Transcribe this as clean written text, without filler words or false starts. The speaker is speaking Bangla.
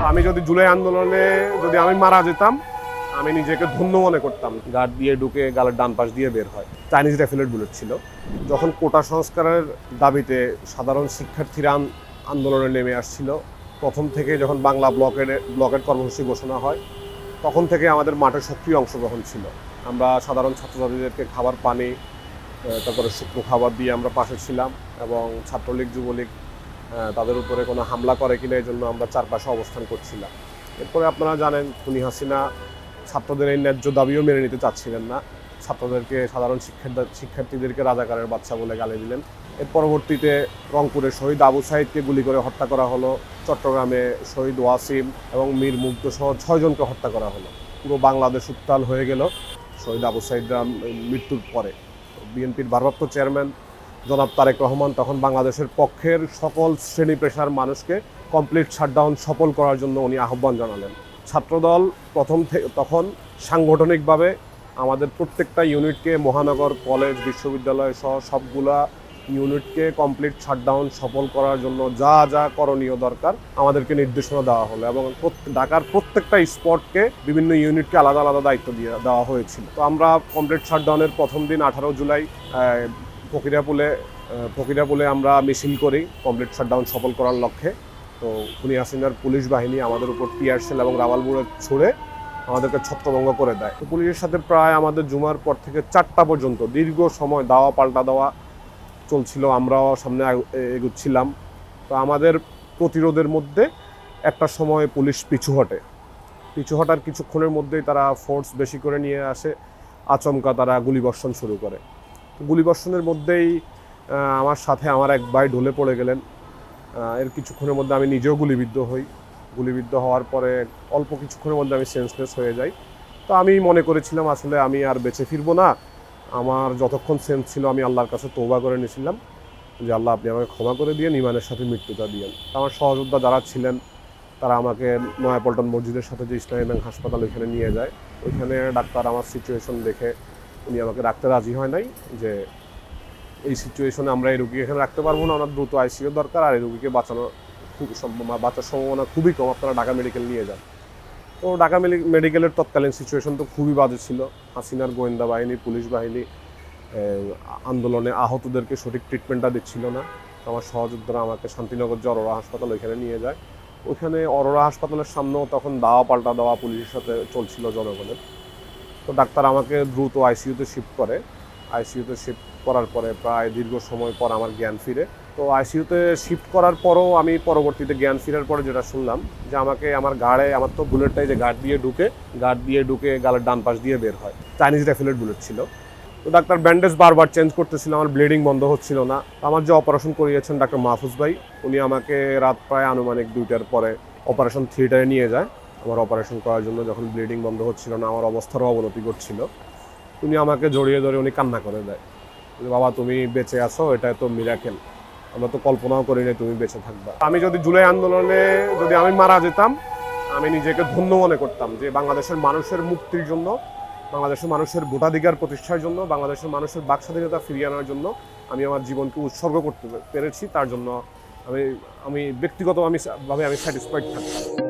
আমি যদি জুলাই আন্দোলনে আমি মারা যেতাম, আমি নিজেকে ধন্য মনে করতাম। গার্ড দিয়ে ঢুকে গালের ডান পাশ দিয়ে বের হয়। চাইনিজ রাইফেলের বুলেট ছিল। যখন কোটা সংস্কারের দাবিতে সাধারণ শিক্ষার্থীরা আন্দোলনে নেমে আসছিল, প্রথম থেকে যখন বাংলা ব্লকের কর্মসূচি ঘোষণা হয়, তখন থেকে আমাদের মাঠে সক্রিয় অংশগ্রহণ ছিল। আমরা সাধারণ ছাত্রছাত্রীদেরকে খাবার পানি, তারপরে শুকনো খাবার দিয়ে আমরা পাশে ছিলাম, এবং ছাত্রলীগ যুবলীগ তাদের উপরে কোনো হামলা করে কিনা এই জন্য আমরা চারপাশে অবস্থান করছিলাম। এরপরে আপনারা জানেন, খুনি হাসিনা ছাত্রদের এই ন্যায্য দাবিও মেনে নিতে চাচ্ছিলেন না। ছাত্রদেরকে, সাধারণ শিক্ষার্থীদেরকে রাজাকারের বাচ্চা বলে গালি দিলেন। এর পরবর্তীতে রংপুরে শহীদ আবু সাইদকে গুলি করে হত্যা করা হলো। চট্টগ্রামে শহীদ ওয়াসিম এবং মীর মুগ্ধ সহ 6 জনকে হত্যা করা হলো। পুরো বাংলাদেশ উত্তাল হয়ে গেল শহীদ আবু সাইদরা মৃত্যুর পরে। বিএনপির ভারপ্রাপ্ত চেয়ারম্যান জনাব তারেক রহমান তখন বাংলাদেশের পক্ষের সকল শ্রেণী পেশার মানুষকে কমপ্লিট শাটডাউন সফল করার জন্য উনি আহ্বান জানালেন। ছাত্রদল তখন সাংগঠনিকভাবে আমাদের প্রত্যেকটা ইউনিটকে, মহানগর কলেজ বিশ্ববিদ্যালয় সহ সবগুলা ইউনিটকে কমপ্লিট শাটডাউন সফল করার জন্য যা যা করণীয় দরকার আমাদেরকে নির্দেশনা দেওয়া হলো, এবং ঢাকার প্রত্যেকটা স্পটকে বিভিন্ন ইউনিটকে আলাদা আলাদা দায়িত্ব দেওয়া হয়েছিল। তো আমরা কমপ্লিট শাটডাউনের প্রথম দিন 18 জুলাই ফকিরাপুলে আমরা মিছিল করি কমপ্লিট শাটডাউন সফল করার লক্ষ্যে। তো খুনি হাসিনার পুলিশ বাহিনী আমাদের উপর টিয়ার শেল এবং রাবার বুলেট ছুড়ে আমাদেরকে ছত্রভঙ্গ করে দেয়। তো পুলিশের সাথে প্রায় আমাদের জুমার পর থেকে 4টা পর্যন্ত দীর্ঘ সময় দাওয়া পাল্টা দেওয়া চলছিল। আমরাও সামনে এগুচ্ছিলাম। তো আমাদের প্রতিরোধের মধ্যে একটা সময় পুলিশ পিছু হটার কিছুক্ষণের মধ্যেই তারা ফোর্স বেশি করে নিয়ে আসে। আচমকা তারা গুলিবর্ষণ শুরু করে। গুলিবর্ষণের মধ্যেই আমার সাথে আমার এক ভাই ঢলে পড়ে গেলেন। এর কিছুক্ষণের মধ্যে আমি নিজেও গুলিবিদ্ধ হওয়ার পরে অল্প কিছুক্ষণের মধ্যে আমি সেন্সলেস হয়ে যাই। তো আমি মনে করেছিলাম আসলে আমি আর বেঁচে ফিরবো না। আমার যতক্ষণ সেন্স ছিল আমি আল্লাহর কাছে তওবা করে নিয়েছিলাম যে আল্লাহ, আপনি আমাকে ক্ষমা করে দিয়ে ইমানের সাথে মৃত্যুটা দিয়েন। আমার সহযোদ্ধা যারা ছিলেন তারা আমাকে নয়াপল্টন মসজিদের সাথে যে ইসলামী ব্যাংক হাসপাতাল, ওইখানে নিয়ে যায়। ওইখানে ডাক্তার আমার সিচুয়েশন দেখে উনি আমাকে রাখতে রাজি হয় নাই, যে এই সিচুয়েশনে আমরা এই রুগীকে এখানে রাখতে পারবো না, ওনার দ্রুত আইসিইউ দরকার, আর এই রুগীকে বাঁচার সম্ভাবনা খুবই কম, আপনারা ঢাকা মেডিকেল নিয়ে যান। তো ঢাকা মেডিকেলের তৎকালীন সিচুয়েশন তো খুবই বাজে ছিল। হাসিনার গোয়েন্দা বাহিনী, পুলিশ বাহিনী আন্দোলনে আহতদেরকে সঠিক ট্রিটমেন্টটা দিচ্ছিল না। আমার সহযোদ্ধারা আমাকে শান্তিনগর যে অরোরা হাসপাতাল, ওইখানে নিয়ে যায়। ওইখানে অরোরা হাসপাতালের সামনেও তখন দাওয়া পাল্টা দেওয়া পুলিশের সাথে চলছিল জনগণের। তো ডাক্তার আমাকে দ্রুত আইসিইউতে শিফট করে। আইসিইউতে শিফট করার পরে প্রায় দীর্ঘ সময় পর আমার জ্ঞান ফিরে। তো আইসিইউতে শিফট করার পরও আমি পরবর্তীতে জ্ঞান ফেরার পরে যেটা শুনলাম, যে আমাকে আমার ঘাড়ে, আমার তো বুলেটটাই যে গার্ড দিয়ে ঢুকে গালের ডান পাশ দিয়ে বের হয়। চাইনিজ রাইফেলের বুলেট ছিল। তো ডাক্তার ব্যান্ডেজ বারবার চেঞ্জ করতেছিল, আমার ব্লিডিং বন্ধ হচ্ছিল না। আমার যে অপারেশন করিয়েছেন ডাক্তার মাহফুজ ভাই, উনি আমাকে রাত প্রায় আনুমানিক 2টার পরে অপারেশন থিয়েটারে নিয়ে যায় আমার অপারেশন করার জন্য। যখন ব্লিডিং বন্ধ হচ্ছিল না, আমার অবস্থারও অবনতি ঘটছিল, উনি আমাকে জড়িয়ে ধরে উনি কান্না করে দেয় যে বাবা, তুমি বেঁচে আছো, এটা তো মিরাকেল, আমরা তো কল্পনাও করি না তুমি বেঁচে থাকবা। আমি যদি জুলাই আন্দোলনে আমি মারা যেতাম, আমি নিজেকে ধন্য মনে করতাম যে বাংলাদেশের মানুষের মুক্তির জন্য, বাংলাদেশের মানুষের ভোটাধিকার প্রতিষ্ঠার জন্য, বাংলাদেশের মানুষের বাক স্বাধীনতা ফিরিয়ে আনার জন্য আমি আমার জীবনকে উৎসর্গ করতে পেরেছি। তার জন্য আমি ব্যক্তিগতভাবে আমি স্যাটিসফাইড থাকতাম।